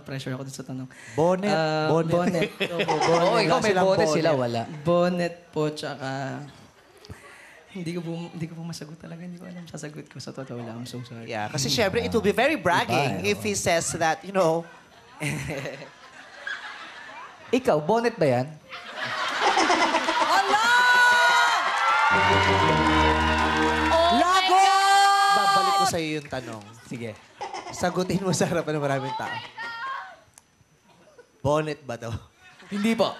na-pressure ako dun sa tanong. Bonnet. Bonnet. Oo, ikaw may bonnet, sila wala. Bonnet po, tsaka... Hindi ko po masagot talaga. Hindi ko alam. Sasagot ko sa totoo lang. I'm so sorry. Yeah, kasi syempre, it will be very bragging if he says that, you know... Ikaw, bonnet ba yan? Lago! Babalik ko sa'yo yung tanong. Sige. Sagutin mo sa harapan ng maraming tao. Bonnet ba to? Hindi po.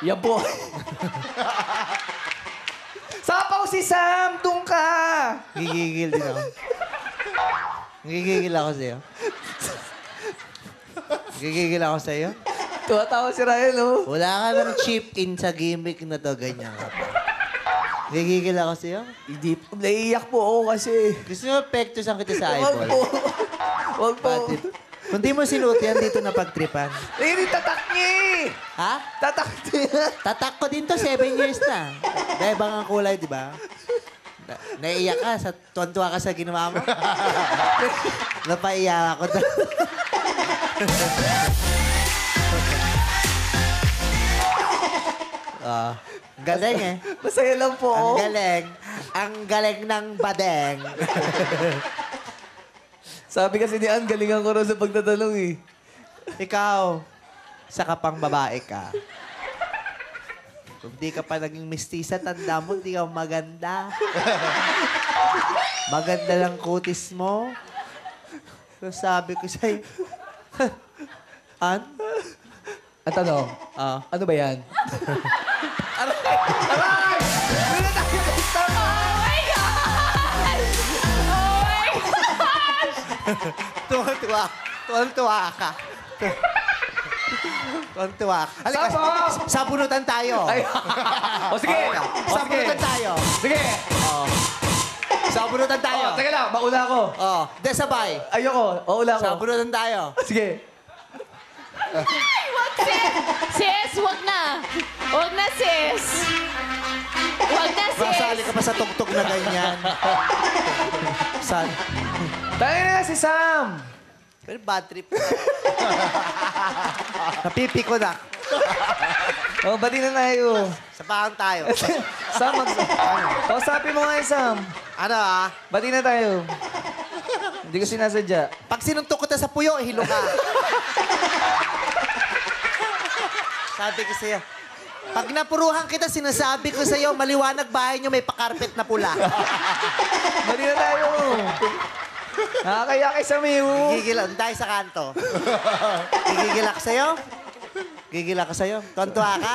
Yan po. Sapaw si Sam! Doon ka! Gigigil din ako. Gigigil ako sa'yo. Gigigil ako sa'yo. Tuwatawa si Ryan, oh. Wala ka ng chip in sa gimmick na to. Ganyan ka pa. Gigigil ako sa'yo. Hindi po. Naiiyak po ako kasi. Gusto mo pektos ang kita sa Wag eyeball? po. Wag po. Bakit? Kung di mo sinuot yan, dito na pagtripan. Hindi, tatak niya eh. Ha? Tatak niya. Tatak ko din to, 7 years na. Dahil bang ang kulay, di ba? Naiiyak ka, tuwan-tuwa ka sa ginawa mo. Napaiyak ako. Galing eh. Masaya lang po. Ang galing. Ang galing ng badeng. Sabi kasi ni Ann, galingan ko raw sa pagtatanong eh. Ikaw, sa kapang babae ka. Kung di ka pa naging mistisa, tanda mo, di ka maganda. Maganda lang kutis mo. So sabi ko sa'yo, An? Ang tanong, ano ba yan? Aray! Tuwan-tuwa. Tuwan-tuwa ka. Tuwan-tuwa ka. Halika, sabunutan tayo. Ay. O sige. Sabunutan tayo. Sige. Sabunutan tayo. Teka lang, mauna ako. De sabay. Ayoko, mauna ako. Sabunutan tayo. Sige. Wag, sis! Sis, wag na! Wag na, sis! Wag na, sis! Masali ka pa sa tugtog na ganyan. San? Tayo na si Sam. Pero bad trip. Napipiko na. Oh, bati na tayo. Sabahan tayo. Sam, kausapin mo nga yung Sam. Ano Bati na tayo. Hindi ko sinasadya. Pag sinuntok ko sa puyo, hilo ka. Sabi ko sa'yo. Pag napuruhan kita, sinasabi ko sa'yo, maliwanag bahay niyo may pakarpet na pula. Bati na tayo. Nakakaya kay Samiu. Gigigil tayo sa kanto. Gigigil ako sa'yo? Gigigil ako sa'yo? Tontuwa ka?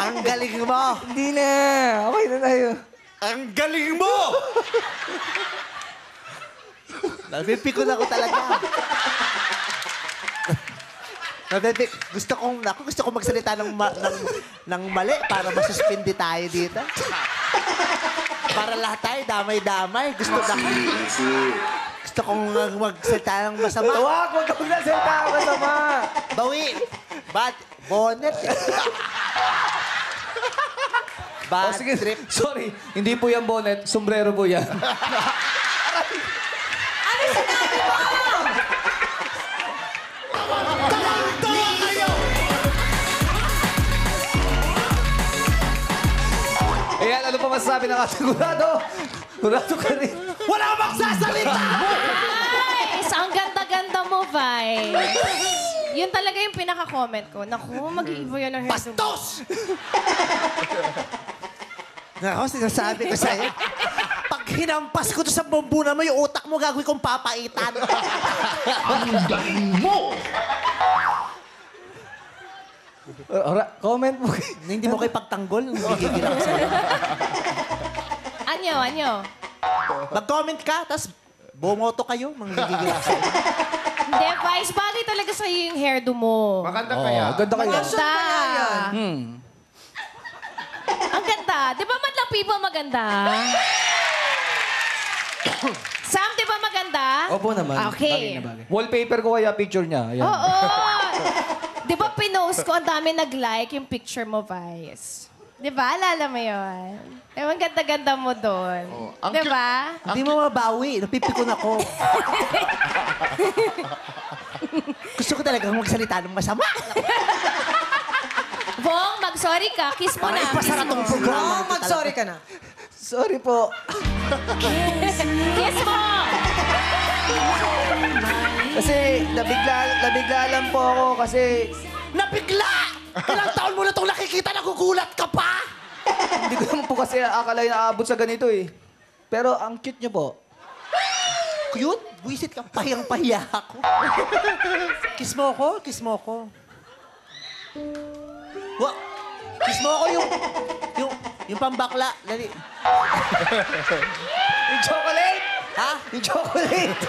Ang galing mo! Hindi na. Okay na tayo. Ang galing mo! Napipikon ako talaga. Gusto kong magsalita ng mali para masuspindi tayo dito. Para lahat tayo damay-damay. Gusto kong magsalita ng masama. Tawag, huwag ka magsasalita ka masama. Bawi. Bonnet. Bad Sige, trip. sorry. Hindi po yan bonnet. Sombrero po yan. Ayan, ano pa masasabi ng ating kurado? Kurado ka rin. Wala magsasalita! Guys, ang ganda-ganda mo, Vice. Yun talaga yung pinaka-comment ko. Naku, mag-iiba yan ang hair. Bastos! Ako, sinasabi ko sa'yo. Pag hinampas ko to sa bumbuna mo, yung utak mo gagawin kong papaitan. Ang galing mo! Comment mo. Hindi mo kayo pagtanggol. Gigigil ako sa'yo. Anyo? Mag-comment ka, tapos bumoto kayo. Manggigigil ako sa'yo. Hindi, Vice, bagay talaga sa'yo yung hairdo mo. Maganda kaya. Ganda kaya. Maganda. Ang ganda. Di ba madlang people maganda? Sam, di ba maganda? Opo naman. Okay. Bagay na bagay. Wallpaper ko kaya picture niya. Ayan. Oo. Di ba pinost ko, ang dami nag-like yung picture mo, Vice? Di ba? Alala mo yun? Ang ganda-ganda mo doon. ang Di ba? Hindi mo mabawi. Napipikon ako. Gusto ko talagang magsalita ng masama. Bong, mag-sorry ka. Kiss mo na. Pasara tong programa. Oh, mag-sorry ka na. Sorry po. Kiss mo! Kasi nabigla lang po ako kasi Nabigla! Ilang taon mo na itong nakikita, nagugulat ka pa! hindi ko naman po kasi akalain na aabot sa ganito eh. Pero ang cute niyo po. Cute? Buisit ka. Pahiyang-pahiya ako. Kiss mo ako? Kiss mo ako. Wa! Kiss mo ako yung pambakla. Dali. Yung chocolate! Ha? Yung chocolate!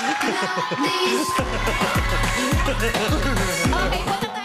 Okay, punta tayo